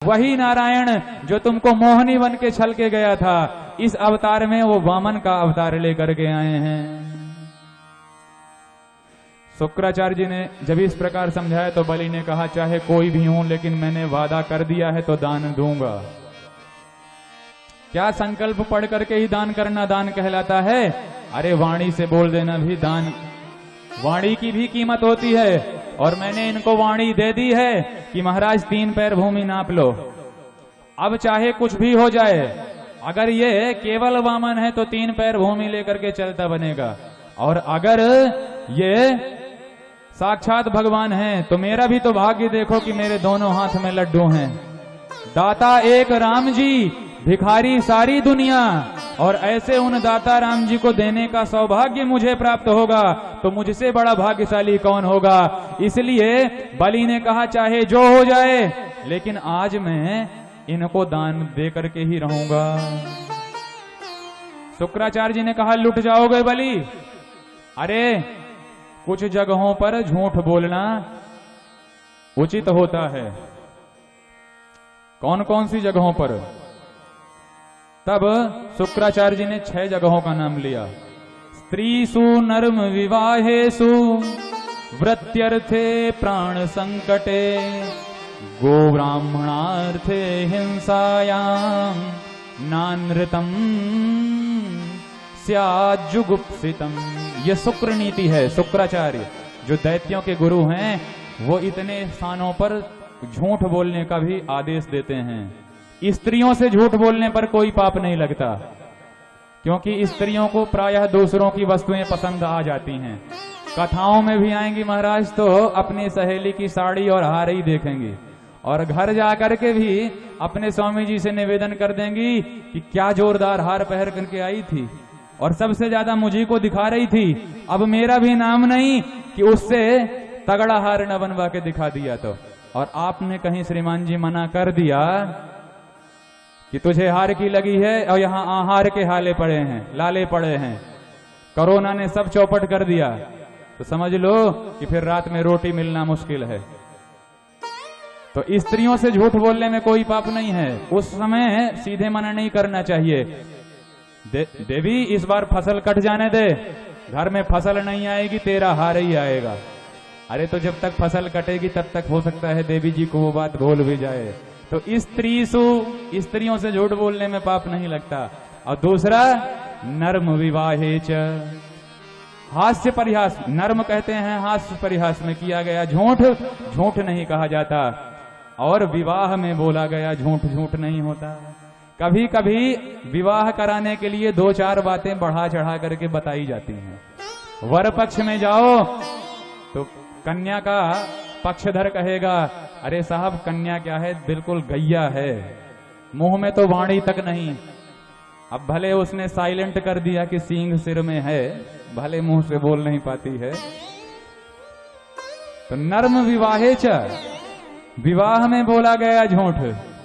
वही नारायण जो तुमको मोहनी बन के छल के गया था, इस अवतार में वो वामन का अवतार लेकर के आए हैं। शुक्राचार्य जी ने जब इस प्रकार समझाया तो बलि ने कहा, चाहे कोई भी हूं लेकिन मैंने वादा कर दिया है तो दान दूंगा। क्या संकल्प पढ़ करके ही दान करना दान कहलाता है? अरे वाणी से बोल देना भी दान, वाणी की भी कीमत होती है। और मैंने इनको वाणी दे दी है कि महाराज 3 पैर भूमि नाप लो, अब चाहे कुछ भी हो जाए। अगर ये केवल वामन है तो 3 पैर भूमि लेकर के चलता बनेगा, और अगर ये साक्षात भगवान है तो मेरा भी तो भाग्य देखो कि मेरे दोनों हाथ में लड्डू हैं। दाता एक राम जी, भिखारी सारी दुनिया, और ऐसे उन दाता राम जी को देने का सौभाग्य मुझे प्राप्त होगा तो मुझसे बड़ा भाग्यशाली कौन होगा। इसलिए बलि ने कहा, चाहे जो हो जाए लेकिन आज मैं इनको दान दे करके ही रहूंगा। शुक्राचार्य जी ने कहा, लुट जाओगे बलि? अरे कुछ जगहों पर झूठ बोलना उचित होता है। कौन कौन सी जगहों पर? तब शुक्राचार्य जी ने 6 जगहों का नाम लिया। स्त्रीसु नर्म विवाहेषु, वृत्यर्थे प्राण संकटे, गो ब्राह्मणार्थे हिंसायां, नानृतम स्याज्जुगुप्सितम। ये शुक्र नीति है। शुक्राचार्य जो दैत्यों के गुरु हैं, वो इतने स्थानों पर झूठ बोलने का भी आदेश देते हैं। स्त्रियों से झूठ बोलने पर कोई पाप नहीं लगता, क्योंकि स्त्रियों को प्रायः दूसरों की वस्तुएं पसंद आ जाती हैं। कथाओं में भी आएंगी महाराज तो अपनी सहेली की साड़ी और हार ही देखेंगी, और घर जाकर के भी अपने स्वामी जी से निवेदन कर देंगी कि क्या जोरदार हार पहन करके आई थी, और सबसे ज्यादा मुझे को दिखा रही थी। अब मेरा भी नाम नहीं कि उससे तगड़ा हार न बनवा के दिखा दिया तो। और आपने कहीं श्रीमान जी मना कर दिया कि तुझे हार की लगी है और यहाँ आहार के हाले पड़े हैं, लाले पड़े हैं, कोरोना ने सब चौपट कर दिया, तो समझ लो कि फिर रात में रोटी मिलना मुश्किल है। तो स्त्रियों से झूठ बोलने में कोई पाप नहीं है। उस समय सीधे मना नहीं करना चाहिए। देवी इस बार फसल कट जाने दे, घर में फसल नहीं आएगी, तेरा हार ही आएगा। अरे तो जब तक फसल कटेगी तब तक हो सकता है देवी जी को वो बात भूल भी जाए। तो स्त्रीसु, स्त्रियों से झूठ बोलने में पाप नहीं लगता। और दूसरा नर्म विवाहेच, हास्य परिहास, नर्म कहते हैं हास्य परिहास में किया गया झूठ, झूठ नहीं कहा जाता। और विवाह में बोला गया झूठ, झूठ नहीं होता। कभी कभी विवाह कराने के लिए 2-4 बातें बढ़ा चढ़ा करके बताई जाती हैं। वर पक्ष में जाओ तो कन्या का पक्षधर कहेगा, अरे साहब कन्या क्या है, बिल्कुल गैया है, मुंह में तो वाणी तक नहीं। अब भले उसने साइलेंट कर दिया कि सींग सिर में है, भले मुंह से बोल नहीं पाती है। तो नर्म विवाहेच, विवाह में बोला गया झूठ।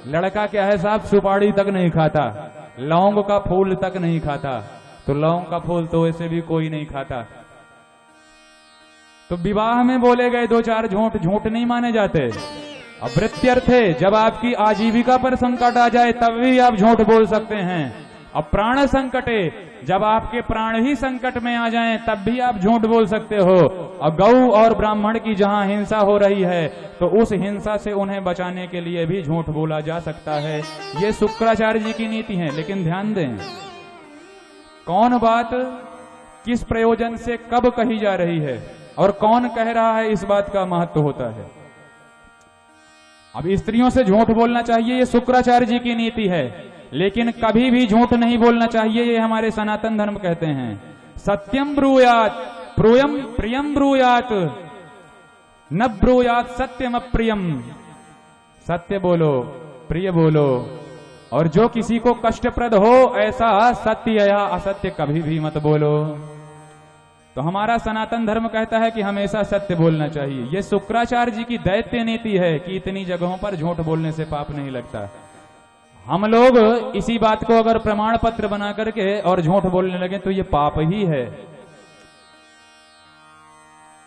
लड़का क्या है साहब, सुपारी तक नहीं खाता, लौंग का फूल तक नहीं खाता। तो लौंग का फूल तो वैसे भी कोई नहीं खाता। तो विवाह में बोले गए 2-4 झूठ, झूठ नहीं माने जाते। अब वृत्यर्थे, जब आपकी आजीविका पर संकट आ जाए तब भी आप झूठ बोल सकते हैं। अब प्राण संकटे, जब आपके प्राण ही संकट में आ जाएं तब भी आप झूठ बोल सकते हो। और गौ और ब्राह्मण की जहां हिंसा हो रही है तो उस हिंसा से उन्हें बचाने के लिए भी झूठ बोला जा सकता है। ये शुक्राचार्य जी की नीति है। लेकिन ध्यान दें, कौन बात किस प्रयोजन से कब कही जा रही है और कौन कह रहा है, इस बात का महत्व होता है। अब स्त्रियों से झूठ बोलना चाहिए, ये शुक्राचार्य जी की नीति है, लेकिन कभी भी झूठ नहीं बोलना चाहिए, ये हमारे सनातन धर्म कहते हैं। सत्यम ब्रूयात प्रियम ब्रूयात, न ब्रूयात सत्यम अप्रियम। सत्य बोलो, प्रिय बोलो, और जो किसी को कष्टप्रद हो ऐसा सत्य या असत्य कभी भी मत बोलो। तो हमारा सनातन धर्म कहता है कि हमेशा सत्य बोलना चाहिए। यह शुक्राचार्य जी की दैत्य नीति है कि इतनी जगहों पर झूठ बोलने से पाप नहीं लगता। हम लोग इसी बात को अगर प्रमाण पत्र बना करके और झूठ बोलने लगे तो ये पाप ही है।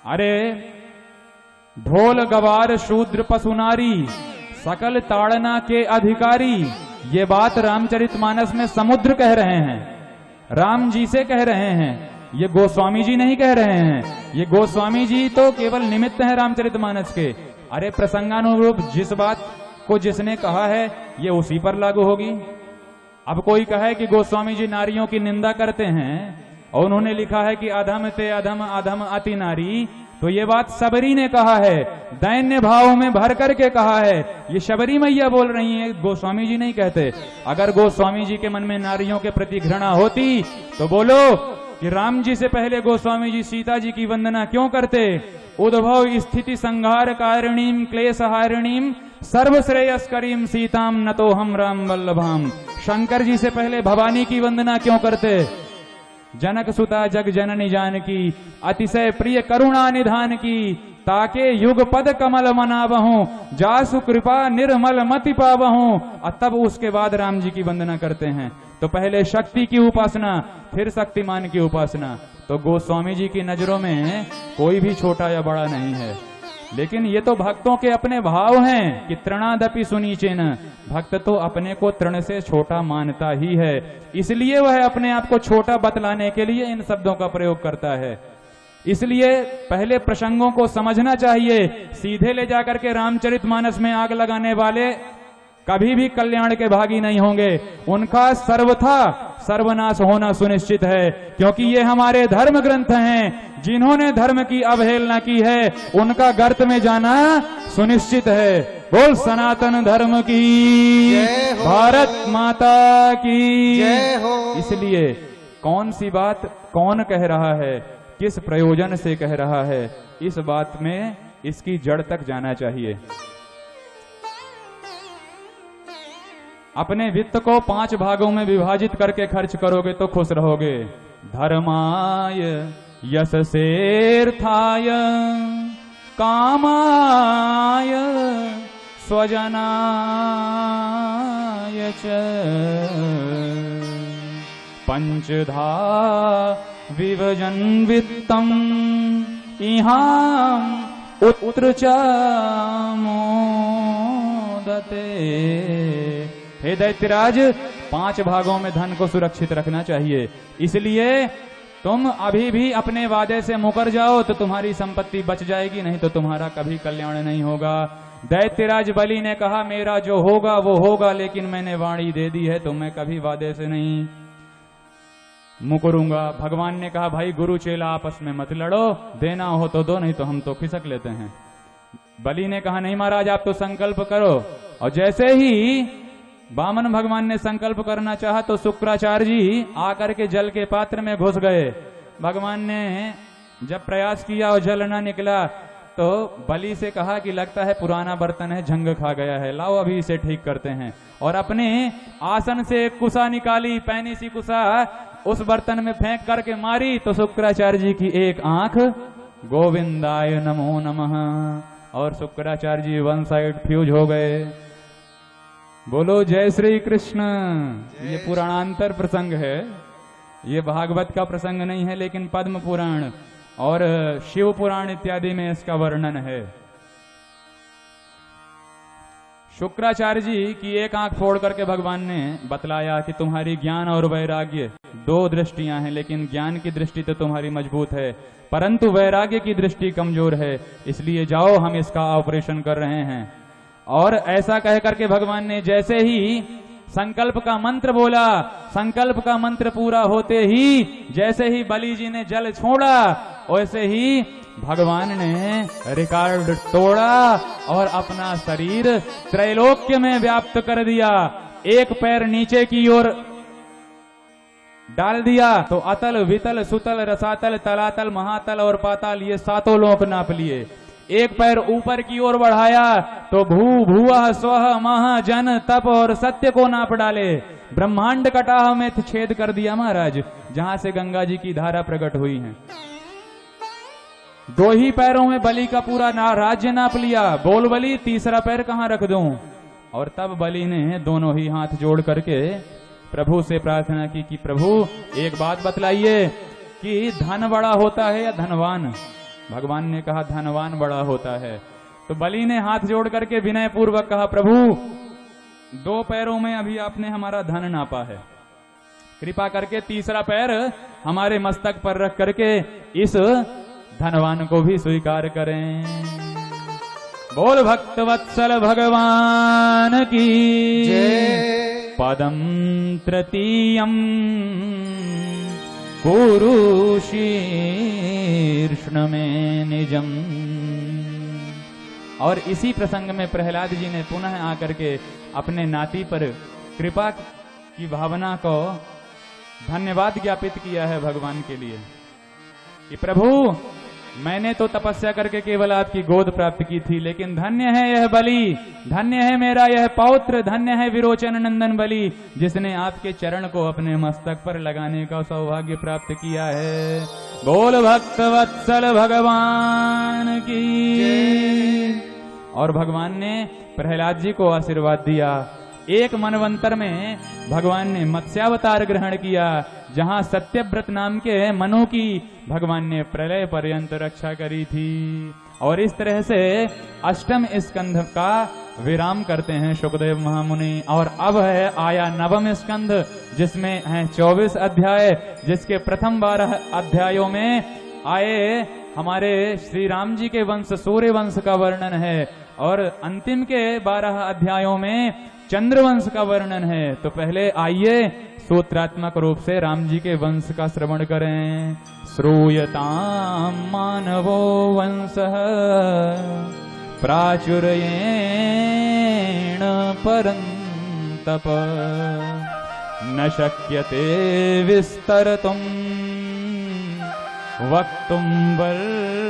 अरे ढोल गवार शूद्र पशु नारी, सकल ताड़ना के अधिकारी। ये बात रामचरितमानस में समुद्र कह रहे हैं, राम जी से कह रहे हैं, ये गोस्वामी जी नहीं कह रहे हैं। ये गोस्वामी जी तो केवल निमित्त है रामचरितमानस के। अरे प्रसंगानुरूप जिस बात को जिसने कहा है ये उसी पर लागू होगी। अब कोई कहे कि गोस्वामी जी नारियों की निंदा करते हैं और उन्होंने लिखा है कि अधम ते अधम अधम अति नारी, तो ये बात शबरी ने कहा है, दैन्य भाव में भर करके कहा है। ये शबरी मैया बोल रही है, गोस्वामी जी नहीं कहते। अगर गोस्वामी जी के मन में नारियों के प्रति घृणा होती तो बोलो कि राम जी से पहले गोस्वामी जी सीता जी की वंदना क्यों करते। उद्भव स्थिति संहार कारिणीम क्लेश हारिणीम सर्वश्रेयस्करीम सीताम न तो हम राम वल्लभाम। शंकर जी से पहले भवानी की वंदना क्यों करते। जनक सुता जग जननी जानकी अतिशय प्रिय करुणा निधान की, ताके युग पद कमल मनावहूं जासु कृपा निर्मल मति पावहूं। तब उसके बाद राम जी की वंदना करते हैं। तो पहले शक्ति की उपासना फिर शक्तिमान की उपासना। तो गोस्वामी जी की नजरों में कोई भी छोटा या बड़ा नहीं है। लेकिन ये तो भक्तों के अपने भाव हैं कि तृणादपि सुनीचेन, भक्त तो अपने को तृण से छोटा मानता ही है, इसलिए वह अपने आप को छोटा बतलाने के लिए इन शब्दों का प्रयोग करता है। इसलिए पहले प्रसंगों को समझना चाहिए। सीधे ले जाकर के रामचरितमानस में आग लगाने वाले कभी भी कल्याण के भागी नहीं होंगे, उनका सर्वथा सर्वनाश होना सुनिश्चित है। क्योंकि ये हमारे धर्म ग्रंथ हैं, जिन्होंने धर्म की अवहेलना की है उनका गर्त में जाना सुनिश्चित है। बोल सनातन धर्म की, भारत माता की जय हो। इसलिए कौन सी बात कौन कह रहा है, किस प्रयोजन से कह रहा है, इस बात में इसकी जड़ तक जाना चाहिए। अपने वित्त को 5 भागों में विभाजित करके खर्च करोगे तो खुश रहोगे। धर्माय यशसेर्थाय कामाय स्वजनाय च पंचधा विभजन वित्तम इहाम उत्र च मोदते। हे दैत्यराज, 5 भागों में धन को सुरक्षित रखना चाहिए। इसलिए तुम अभी भी अपने वादे से मुकर जाओ तो तुम्हारी संपत्ति बच जाएगी, नहीं तो तुम्हारा कभी कल्याण नहीं होगा। दैत्यराज बलि ने कहा मेरा जो होगा वो होगा, लेकिन मैंने वाणी दे दी है तो मैं कभी वादे से नहीं मुकरूंगा। भगवान ने कहा भाई गुरु चेला आपस में मत लड़ो, देना हो तो दो, नहीं तो हम तो खिसक लेते हैं। बलि ने कहा नहीं महाराज आप तो संकल्प करो। और जैसे ही वामन भगवान ने संकल्प करना चाहा तो शुक्राचार्य जी आकर के जल के पात्र में घुस गए। भगवान ने जब प्रयास किया और जल न निकला तो बलि से कहा कि लगता है पुराना बर्तन है, जंग खा गया है, लाओ अभी इसे ठीक करते हैं। और अपने आसन से कुसा निकाली, पैनी सी कुसा उस बर्तन में फेंक करके मारी तो शुक्राचार्य जी की एक आंख गोविंदाय नमो नमः, और शुक्राचार्य जी वन साइड फ्यूज हो गए। बोलो जय श्री कृष्ण। ये पुराणांतर प्रसंग है, ये भागवत का प्रसंग नहीं है, लेकिन पद्म पुराण और शिव पुराण इत्यादि में इसका वर्णन है। शुक्राचार्य जी की एक आंख फोड़ करके भगवान ने बतलाया कि तुम्हारी ज्ञान और वैराग्य 2 दृष्टियां हैं, लेकिन ज्ञान की दृष्टि तो तुम्हारी मजबूत है, परंतु वैराग्य की दृष्टि कमजोर है, इसलिए जाओ हम इसका ऑपरेशन कर रहे हैं। और ऐसा कह करके भगवान ने जैसे ही संकल्प का मंत्र बोला, संकल्प का मंत्र पूरा होते ही जैसे ही बलि जी ने जल छोड़ा वैसे ही भगवान ने रिकॉर्ड तोड़ा और अपना शरीर त्रैलोक्य में व्याप्त कर दिया। एक पैर नीचे की ओर डाल दिया तो अतल वितल सुतल रसातल तलातल महातल और पाताल ये 7 लोक नाप लिए। एक पैर ऊपर की ओर बढ़ाया तो भू भुवः स्वः मह जन तप और सत्य को नाप डाले। ब्रह्मांड कटाह में छेद कर दिया महाराज, जहां से गंगा जी की धारा प्रकट हुई है। 2 ही पैरों में बलि का पूरा राज्य नाप लिया। बोल बलि तीसरा पैर कहां रख दूं? और तब बलि ने दोनों ही हाथ जोड़ करके प्रभु से प्रार्थना की कि प्रभु एक बात बतलाइए कि धन बड़ा होता है या धनवान? भगवान ने कहा धनवान बड़ा होता है। तो बलि ने हाथ जोड़ करके विनय पूर्वक कहा, प्रभु 2 पैरों में अभी आपने हमारा धन नापा है, कृपा करके तीसरा पैर हमारे मस्तक पर रख करके इस धनवान को भी स्वीकार करें। बोल भक्त वत्सल भगवान की जय। पदम तृतीयम कुरु शीर्ष्ण में निजम। और इसी प्रसंग में प्रहलाद जी ने पुनः आकर के अपने नाती पर कृपा की भावना को धन्यवाद ज्ञापित किया है भगवान के लिए कि प्रभु मैंने तो तपस्या करके केवल आपकी गोद प्राप्त की थी, लेकिन धन्य है यह बलि, धन्य है मेरा यह पौत्र, धन्य है विरोचन नंदन बलि, जिसने आपके चरण को अपने मस्तक पर लगाने का सौभाग्य प्राप्त किया है। बोल भक्त वत्सल भगवान की। और भगवान ने प्रहलाद जी को आशीर्वाद दिया। एक मनवंतर में भगवान ने मत्स्यावतार ग्रहण किया, जहां सत्यव्रत नाम के मनु की भगवान ने प्रलय पर्यंत रक्षा करी थी। और इस तरह से अष्टम स्कंध का विराम करते हैं शुकदेव महामुनि। और अब है आया नवम स्कंध, जिसमें है 24 अध्याय, जिसके प्रथम 12 अध्यायों में आए हमारे श्री राम जी के वंश सूर्य वंश का वर्णन है, और अंतिम के 12 अध्यायों में चंद्रवंश का वर्णन है। तो पहले आइए सूत्रात्मक रूप से राम जी के वंश का श्रवण करें। श्रूयताम मानवो वंशः प्राचुर्येण परन्तप न शक्यते विस्तरतुम वक्तुम वर्षशतैरपि।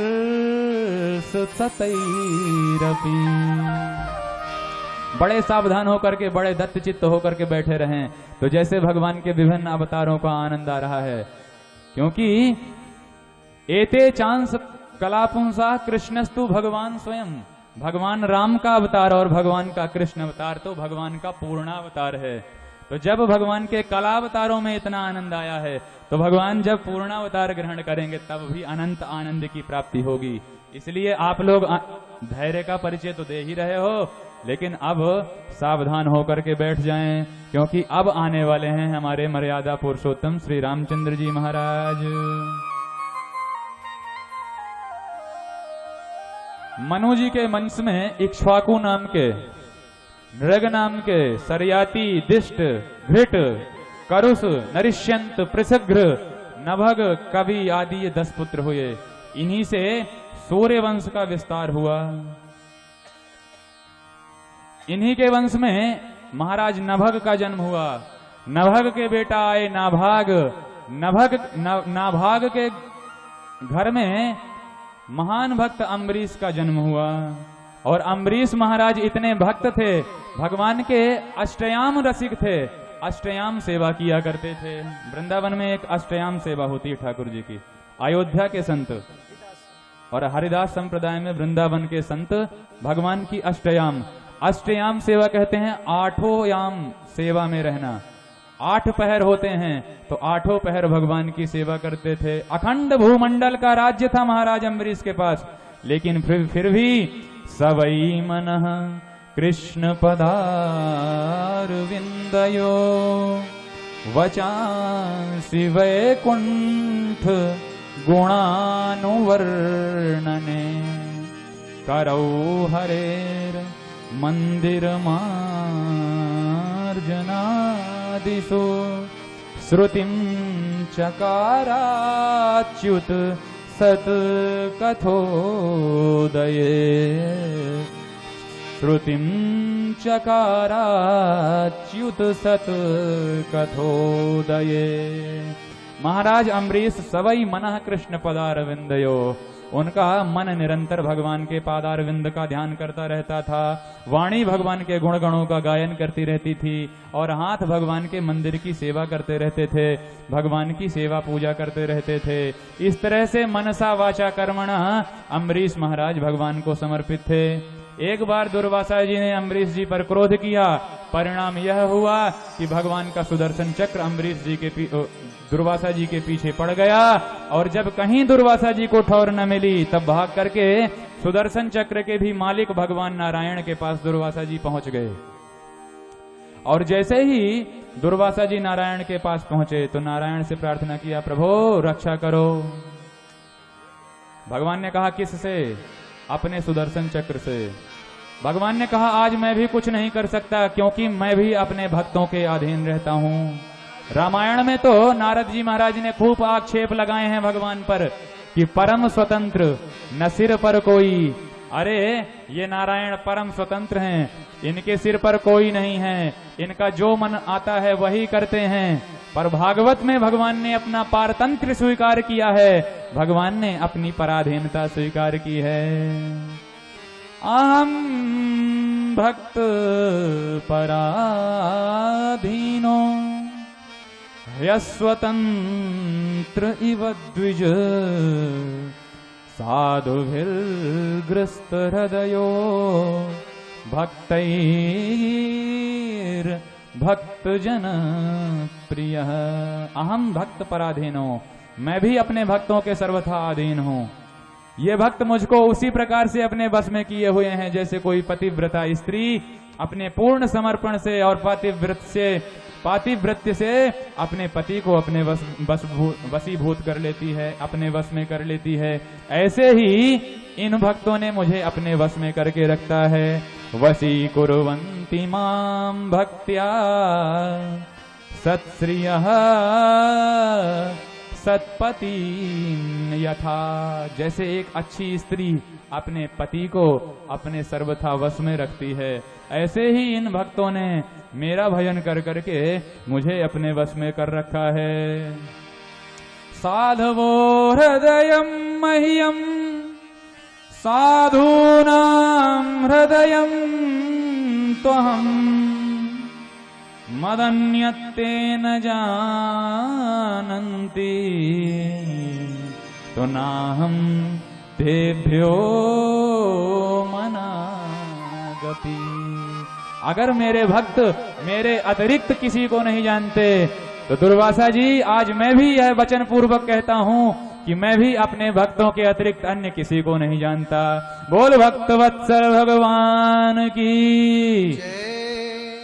बड़े सावधान होकर के, बड़े दत्तचित्त होकर के बैठे रहें, तो जैसे भगवान के विभिन्न अवतारों का आनंद आ रहा है। क्योंकि एते चांस कलापुंसा कृष्णस्तु भगवान स्वयं, भगवान राम का अवतार और भगवान का कृष्ण अवतार तो भगवान का पूर्णावतार है। तो जब भगवान के कलावतारों में इतना आनंद आया है, तो भगवान जब पूर्णावतार ग्रहण करेंगे तब भी अनंत आनंद की प्राप्ति होगी। इसलिए आप लोग धैर्य का परिचय तो दे ही रहे हो, लेकिन अब सावधान होकर के बैठ जाएं, क्योंकि अब आने वाले हैं हमारे मर्यादा पुरुषोत्तम श्री रामचंद्र जी महाराज। मनु जी के वंश में इक्ष्वाकु नाम के, नृग नाम के, सरयाति, दिष्ट, घृट, करुष, नरिष्यंत, पृषघ्र, नभग, कवि आदि ये 10 पुत्र हुए। इन्हीं से सूर्य वंश का विस्तार हुआ। इन्हीं के वंश में महाराज नभग का जन्म हुआ। नभग के बेटा आए नाभाग। नाभाग के घर में महान भक्त अम्बरीश का जन्म हुआ। और अम्बरीश महाराज इतने भक्त थे, भगवान के अष्टयाम रसिक थे, अष्टयाम सेवा किया करते थे। वृंदावन में एक अष्टयाम सेवा होती है ठाकुर जी की। अयोध्या के संत और हरिदास संप्रदाय में वृंदावन के संत भगवान की अष्टयाम सेवा कहते हैं। 8 याम सेवा में रहना, 8 पहर होते हैं, तो 8 पहर भगवान की सेवा करते थे। अखंड भूमंडल का राज्य था महाराज अम्बरीश के पास, लेकिन फिर भी सवै मनः कृष्ण पदार विंदयो वचांसि वैकुंठ गुणानुवर्णने करौ हरेर मंदिर मार्जनादिषु श्रुतिं चकाराच्युत सत्कथोदये श्रुतिं चकाराच्युत सत्कथोदये। महाराज अम्बरीश सवै मनः कृष्ण पदारविंदयो, उनका मन निरंतर भगवान के पादारविंद का ध्यान करता रहता था। वाणी भगवान के गुणगणों का गायन करती रहती थी और हाथ भगवान के मंदिर की सेवा करते रहते थे, भगवान की सेवा पूजा करते रहते थे। इस तरह से मनसा वाचा कर्मणा अम्बरीश महाराज भगवान को समर्पित थे। एक बार दुर्वासा जी ने अम्बरीश जी पर क्रोध किया। परिणाम यह हुआ कि भगवान का सुदर्शन चक्र अम्बरीश जी के दुर्वासा जी के पीछे पड़ गया, और जब कहीं दुर्वासा जी को ठौर न मिली तब भाग करके सुदर्शन चक्र के भी मालिक भगवान नारायण के पास दुर्वासा जी पहुंच गए। और जैसे ही दुर्वासा जी नारायण के पास पहुंचे तो नारायण से प्रार्थना किया, प्रभु रक्षा करो। भगवान ने कहा, किससे? अपने सुदर्शन चक्र से। भगवान ने कहा, आज मैं भी कुछ नहीं कर सकता, क्योंकि मैं भी अपने भक्तों के अधीन रहता हूं। रामायण में तो नारद जी महाराज ने खूब आक्षेप लगाए हैं भगवान पर कि परम स्वतंत्र, न सिर पर कोई। अरे ये नारायण परम स्वतंत्र हैं, इनके सिर पर कोई नहीं है, इनका जो मन आता है वही करते हैं। पर भागवत में भगवान ने अपना पारतंत्र स्वीकार किया है, भगवान ने अपनी पराधीनता स्वीकार की है। अहम भक्त पराधीनो यस्वतंत्र इव द्विज साधुभिर्ग्रस्त हृदयो भक्तैर भक्त जन प्रिय। अहम भक्त पराधीनो, मैं भी अपने भक्तों के सर्वथा अधीन हूं। ये भक्त मुझको उसी प्रकार से अपने बस में किए हुए हैं जैसे कोई पतिव्रता स्त्री अपने पूर्ण समर्पण से और पातिव्रत्य से अपने पति को अपने वशीभूत कर लेती है, अपने वश में कर लेती है। ऐसे ही इन भक्तों ने मुझे अपने वश में करके रखता है। वशी कुर्वन्ति मां भक्त्या सत्श्रियः सत्पति यथा। जैसे एक अच्छी स्त्री अपने पति को अपने सर्वथा वश में रखती है, ऐसे ही इन भक्तों ने मेरा भजन कर करके मुझे अपने वश में कर रखा है। साधवो हृदयं मह्यं साधूनां हृदयं त्वहं मदन्यत्ते न जानन्ति तो नाहं तेभ्यो मनागपि। अगर मेरे भक्त मेरे अतिरिक्त किसी को नहीं जानते तो दुर्वासा जी आज मैं भी यह वचन पूर्वक कहता हूं कि मैं भी अपने भक्तों के अतिरिक्त अन्य किसी को नहीं जानता। बोल भक्त वत्सल भगवान की।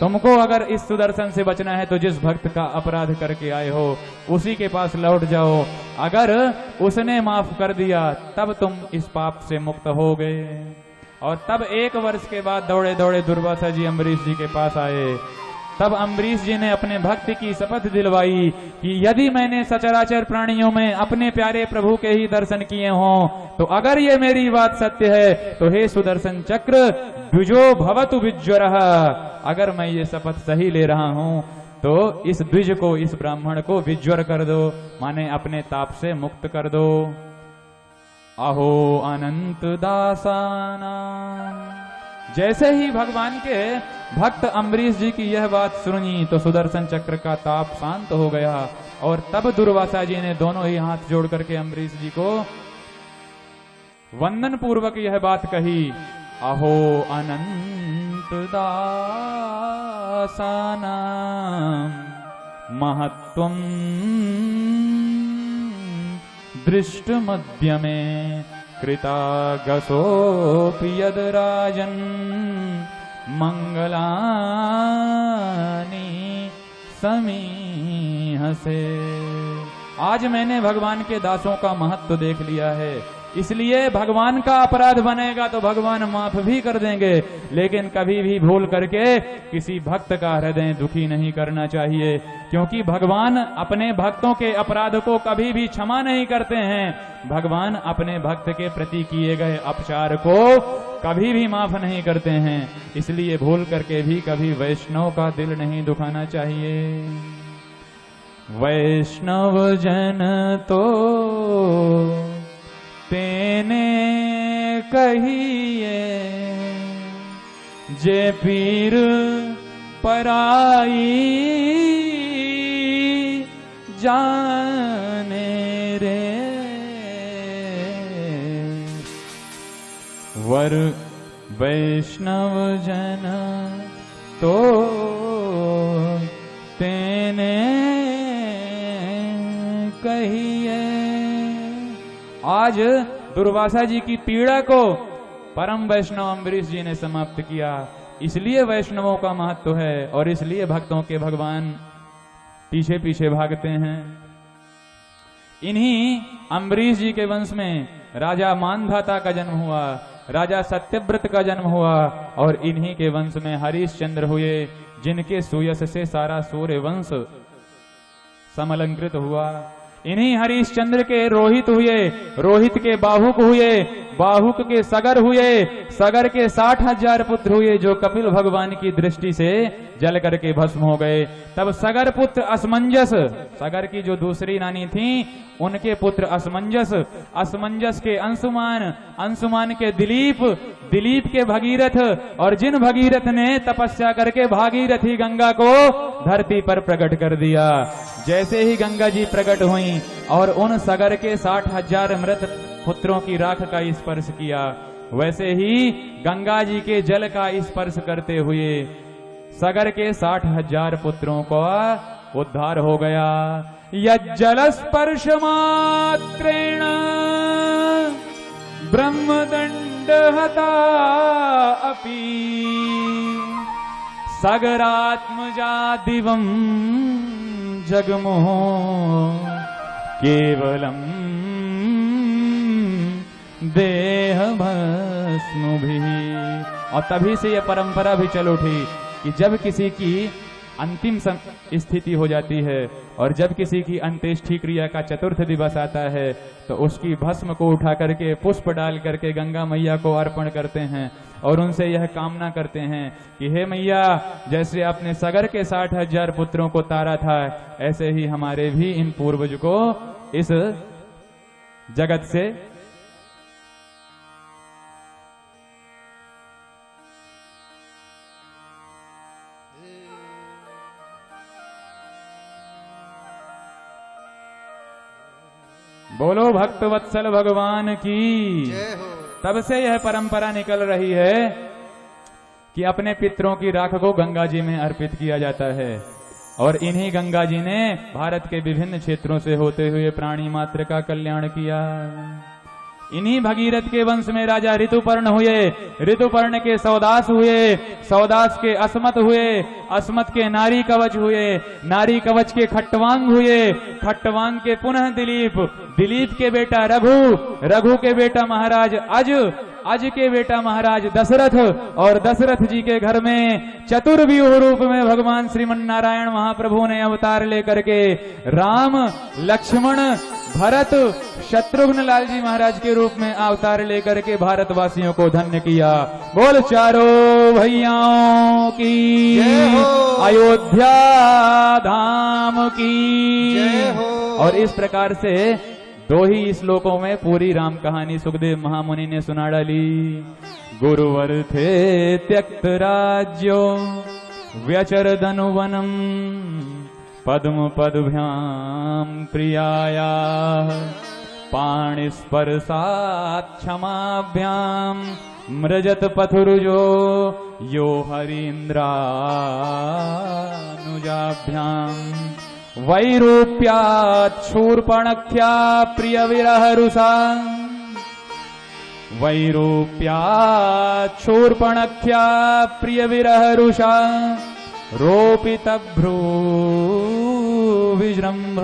तुमको अगर इस सुदर्शन से बचना है तो जिस भक्त का अपराध करके आए हो उसी के पास लौट जाओ। अगर उसने माफ कर दिया तब तुम इस पाप से मुक्त हो गए। और तब 1 वर्ष के बाद दौड़े दौड़े दुर्वासा जी अम्बरीश जी के पास आए। तब अम्बरीश जी ने अपने भक्त की शपथ दिलवाई कि यदि मैंने सचराचर प्राणियों में अपने प्यारे प्रभु के ही दर्शन किए हों तो अगर ये मेरी बात सत्य है तो हे सुदर्शन चक्र द्विजो भवतु विज्वरः। अगर मैं ये शपथ सही ले रहा हूं तो इस द्विज को, इस ब्राह्मण को विज्वर कर दो, माने अपने ताप से मुक्त कर दो। अहो अनंत दासाना। जैसे ही भगवान के भक्त अम्बरीश जी की यह बात सुनी तो सुदर्शन चक्र का ताप शांत हो गया। और तब दुर्वासा जी ने दोनों ही हाथ जोड़ करके अम्बरीश जी को वंदन पूर्वक यह बात कही, अहो अनंत दासाना महत्वम दृष्ट मध्य में कृतागसोऽपि यद राजन मंगलानि समीहसे। आज मैंने भगवान के दासों का महत्व देख लिया है, इसलिए भगवान का अपराध बनेगा तो भगवान माफ भी कर देंगे, लेकिन कभी भी भूल करके किसी भक्त का हृदय दुखी नहीं करना चाहिए, क्योंकि भगवान अपने भक्तों के अपराध को कभी भी क्षमा नहीं करते हैं। भगवान अपने भक्त के प्रति किए गए अपचार को कभी भी माफ नहीं करते हैं, इसलिए भूल करके भी कभी वैष्णव का दिल नहीं दुखाना चाहिए। वैष्णव जन तो तेने कहिए जे पीर पराई जाने रे। वर वैष्णव जन तो तेने कहिए। आज दुर्वासा जी की पीड़ा को परम वैष्णव अम्बरीश जी ने समाप्त किया। इसलिए वैष्णवों का महत्व है और इसलिए भक्तों के भगवान पीछे पीछे भागते हैं। इन्हीं अम्बरीश जी के वंश में राजा मानधाता का जन्म हुआ, राजा सत्यव्रत का जन्म हुआ और इन्हीं के वंश में हरिश्चंद्र हुए, जिनके सुयश से सारा सूर्य वंश समलंकृत हुआ। इन्हीं हरिश्चंद्र के रोहित हुए, रोहित के बाहुक हुए, बाहुक के सगर हुए, सगर के 60,000 पुत्र हुए, जो कपिल भगवान की दृष्टि से जल करके भस्म हो गए। तब सगर पुत्र असमंजस, सगर की जो दूसरी रानी थी उनके पुत्र असमंजस, असमंजस के अंशुमान, अंशुमान के दिलीप, दिलीप के भगीरथ, और जिन भगीरथ ने तपस्या करके भागीरथी गंगा को धरती पर प्रकट कर दिया। जैसे ही गंगा जी प्रकट हुई और उन सगर के 60,000 मृत पुत्रों की राख का स्पर्श किया, वैसे ही गंगा जी के जल का स्पर्श करते हुए सगर के 60,000 पुत्रों का उद्धार हो गया। यज्जल स्पर्श मात्रेण ब्रह्मदंड हता अपि सगरात्मजा दिवं जगमोह केवलम देह भस्मुभिः। और तभी से यह परंपरा भी चल उठी कि जब किसी की अंतिम स्थिति हो जाती है और जब किसी की अंत्येष्टि क्रिया का चतुर्थ दिवस आता है तो उसकी भस्म को उठा करके पुष्प डाल करके गंगा मैया को अर्पण करते हैं और उनसे यह कामना करते हैं कि हे मैया, जैसे आपने सगर के 60,000 पुत्रों को तारा था, ऐसे ही हमारे भी इन पूर्वज को इस जगत से बोलो भक्त वत्सल भगवान की जय हो। तब से यह परंपरा निकल रही है कि अपने पितरों की राख को गंगा जी में अर्पित किया जाता है और इन्हीं गंगा जी ने भारत के विभिन्न क्षेत्रों से होते हुए प्राणी मात्र का कल्याण किया। इन्हीं भगीरथ के वंश में राजा ऋतुपर्ण हुए, ऋतुपर्ण के सौदास हुए, सौदास के अस्मत हुए, अस्मत के नारी कवच हुए, नारी कवच के खट्टवांग हुए, खट्टवांग के पुनः दिलीप, दिलीप के बेटा रघु, रघु के बेटा महाराज अज, अज के बेटा महाराज दशरथ, और दशरथ जी के घर में चतुर्व्यूह रूप में भगवान श्रीमन नारायण महाप्रभु ने अवतार लेकर के राम, लक्ष्मण, भरत, शत्रुघ्न लाल जी महाराज के रूप में अवतार लेकर के भारतवासियों को धन्य किया। बोल चारों भैयाओं की जय हो। अयोध्या धाम की जय हो। और इस प्रकार से दो ही श्लोकों में पूरी राम कहानी सुखदेव महामुनि ने सुना डाली। गुरुवर थे त्यक्त राज्यो व्यचर धनुवनम पद्म पदभ्याम प्रियाया पाणिस्पर्शात् क्षमाभ्याम मृजत पथुरुजो यो हरीन्द्रानुजाभ्याम वैरूप्यात् शूर्पणख्या प्रिय विरहरुषा वैरूप्यात् शूर्पणख्या प्रिय विरहरुषा रोपितभ्रू विजृंभ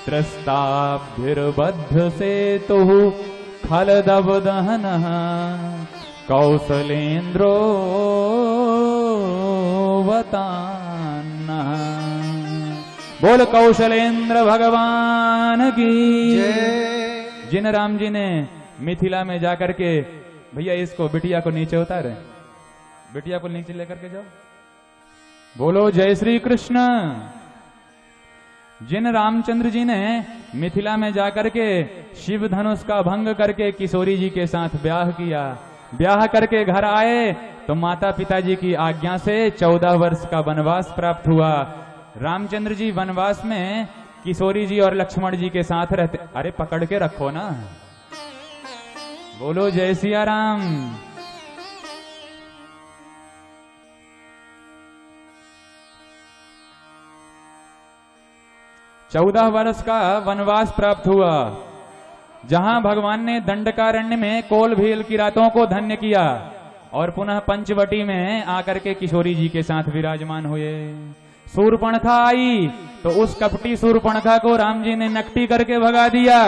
त्रस्ताभिर्बद्ध सेतुः खलदवदहनः कौसलेन्द्रो वतान्नः। बोल कौशलेंद्र भगवान की जय। जिन राम जी ने मिथिला में जाकर के, भैया इसको बिटिया को नीचे उतारे, बिटिया को नीचे लेकर के जाओ, बोलो जय श्री कृष्ण। जिन रामचंद्र जी ने मिथिला में जाकर के शिव धनुष का भंग करके किशोरी जी के साथ ब्याह किया, ब्याह करके घर आए तो माता पिताजी की आज्ञा से 14 वर्ष का वनवास प्राप्त हुआ। रामचंद्र जी वनवास में किशोरी जी और लक्ष्मण जी के साथ रहते। अरे पकड़ के रखो ना, बोलो जय सिया राम। चौदह वर्ष का वनवास प्राप्त हुआ जहां भगवान ने दंडकारण्य में कोल भील की रातों को धन्य किया और पुनः पंचवटी में आकर के किशोरी जी के साथ विराजमान हुए। शूर्पणखा आई तो उस कपटी शूर्पणखा को राम जी ने नकटी करके भगा दिया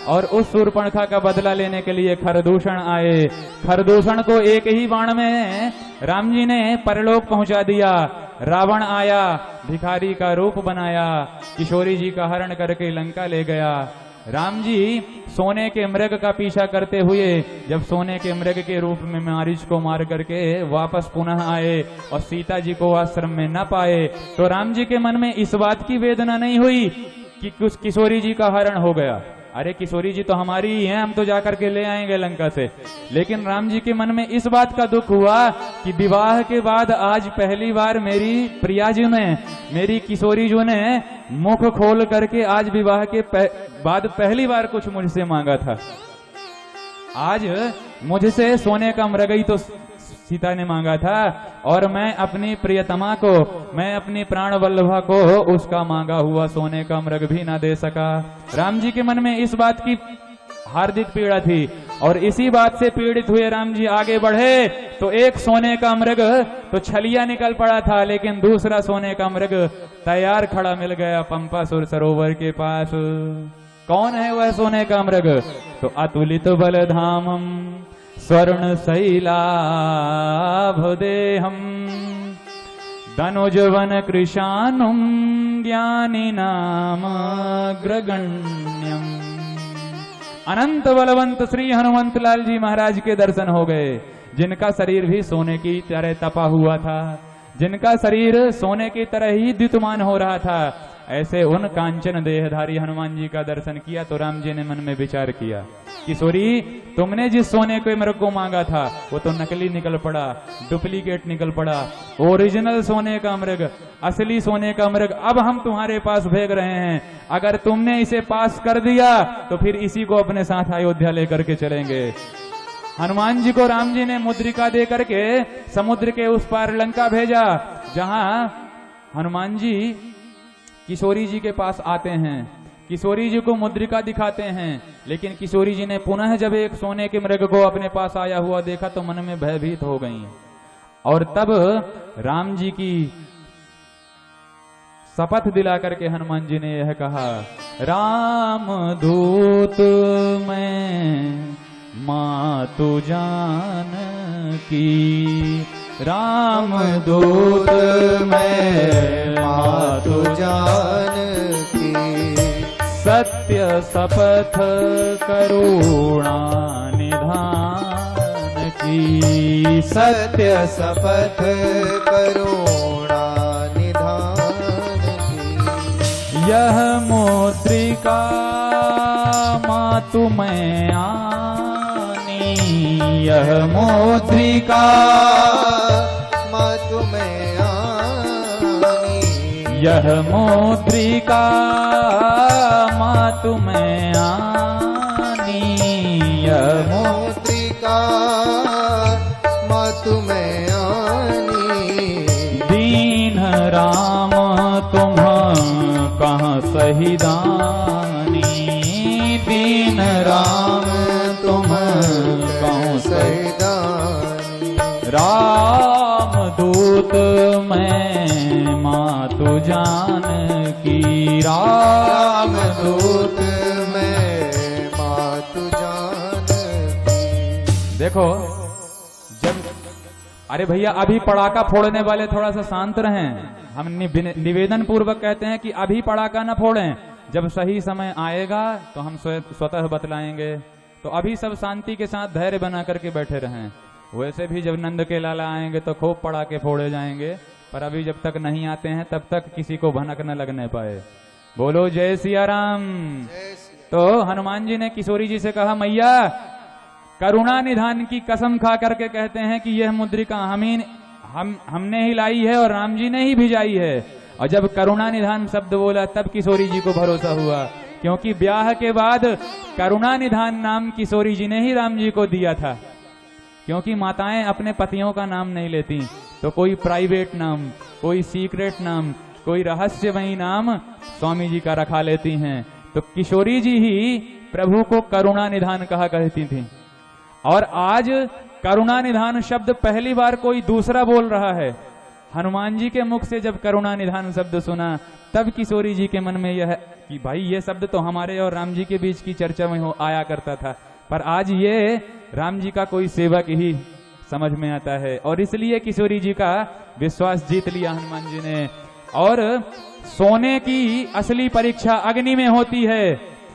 और उस शूर्पणखा का बदला लेने के लिए खरदूषण आए। खरदूषण को एक ही बाण में राम जी ने परलोक पहुंचा दिया। रावण आया, भिखारी का रूप बनाया, किशोरी जी का हरण करके लंका ले गया। राम जी सोने के मृग का पीछा करते हुए जब सोने के मृग के रूप में मारीच को मार करके वापस पुनः आए और सीता जी को आश्रम में न पाए तो राम जी के मन में इस बात की वेदना नहीं हुई कि कुछ किशोरी जी का हरण हो गया। अरे किशोरी जी तो हमारी ही हैं, हम तो जाकर के ले आएंगे लंका से। लेकिन राम जी के मन में इस बात का दुख हुआ कि विवाह के बाद आज पहली बार मेरी प्रिया जी ने, मेरी किशोरी जी ने मुख खोल करके आज विवाह के बाद पहली बार कुछ मुझसे मांगा था। आज मुझसे सोने का मृग ही तो सीता ने मांगा था और मैं अपनी प्रियतमा को, मैं अपनी प्राण वल्लभा को उसका मांगा हुआ सोने का मृग भी ना दे सका। राम जी के मन में इस बात की हार्दिक पीड़ा थी और इसी बात से पीड़ित हुए राम जी आगे बढ़े तो एक सोने का मृग तो छलिया निकल पड़ा था, लेकिन दूसरा सोने का मृग तैयार खड़ा मिल गया पंपासुर सरोवर के पास। कौन है वह सोने का मृग? तो अतुलित बलधामम स्वर्ण शैलाभ देहम धनुजवन कृशानुम ज्ञानी नाम अग्रगण्यम। अनंत बलवंत श्री हनुमंत लाल जी महाराज के दर्शन हो गए, जिनका शरीर भी सोने की तरह तपा हुआ था, जिनका शरीर सोने की तरह ही द्युतमान हो रहा था। ऐसे उन कांचन देहधारी हनुमान जी का दर्शन किया तो राम जी ने मन में विचार किया, किशोरी तुमने जिस सोने के मृग को मांगा था वो तो नकली निकल पड़ा, डुप्लीकेट निकल पड़ा। ओरिजिनल सोने का मृग, असली सोने का मृग अब हम तुम्हारे पास भेज रहे हैं। अगर तुमने इसे पास कर दिया तो फिर इसी को अपने साथ अयोध्या लेकर के चलेंगे। हनुमान जी को राम जी ने मुद्रिका दे करके समुद्र के उस पार लंका भेजा, जहां हनुमान जी किशोरी जी के पास आते हैं, किशोरी जी को मुद्रिका दिखाते हैं। लेकिन किशोरी जी ने पुनः जब एक सोने के मृग को अपने पास आया हुआ देखा तो मन में भयभीत हो गई और तब राम जी की शपथ दिला करके हनुमान जी ने यह कहा, राम दूत मैं मातु जान की, राम दूत मैं मातु जान की, सत्य शपथ करुणा निधान की, सत्य शपथ करुणा निधान की। यह मुद्रिका मातु मैं आनी, यह मुद्रिका मातु मैं आनी, यह मुद्रिका मातु मैं आनी, यह मुद्रिका मातु मैं आनी। दीन राम तुम कहाँ सही दानी, दीन राम तुम कहाँ सही दानी। राम दूत मैं मातु जान की, राम दूत मैं मातु जान की। देखो जब, अरे भैया अभी पड़ाका फोड़ने वाले थोड़ा सा शांत रहें। हम निवेदन पूर्वक कहते हैं कि अभी पड़ाका न फोड़ें, जब सही समय आएगा तो हम स्वतः बतलाएंगे। तो अभी सब शांति के साथ धैर्य बना करके बैठे रहें। वैसे भी जब नंद के लाला आएंगे तो खूब पड़ाके फोड़े जाएंगे, पर अभी जब तक नहीं आते हैं तब तक किसी को भनक न लगने पाए। बोलो जय सिया राम। तो हनुमान जी ने किशोरी जी से कहा, मैया करुणा निधान की कसम खा करके कहते हैं कि यह मुद्रिका हमने ही लाई है और राम जी ने ही भिजाई है। और जब करुणा निधान शब्द बोला तब किशोरी जी को भरोसा हुआ, क्योंकि ब्याह के बाद करुणा निधान नाम किशोरी जी ने ही राम जी को दिया था। क्योंकि माताएं अपने पतियों का नाम नहीं लेती, तो कोई प्राइवेट नाम, कोई सीक्रेट नाम, कोई रहस्यमयी नाम स्वामी जी का रखा लेती हैं। तो किशोरी जी ही प्रभु को करुणा निधान कहा करती थी। और आज करुणा निधान शब्द पहली बार कोई दूसरा बोल रहा है। हनुमान जी के मुख से जब करुणा निधान शब्द सुना, तब किशोरी जी के मन में यह कि भाई ये शब्द तो हमारे और राम जी के बीच की चर्चा में हो आया करता था, पर आज ये राम जी का कोई सेवक ही समझ में आता है। और इसलिए किशोरी जी का विश्वास जीत लिया हनुमान जी ने। और सोने की असली परीक्षा अग्नि में होती है।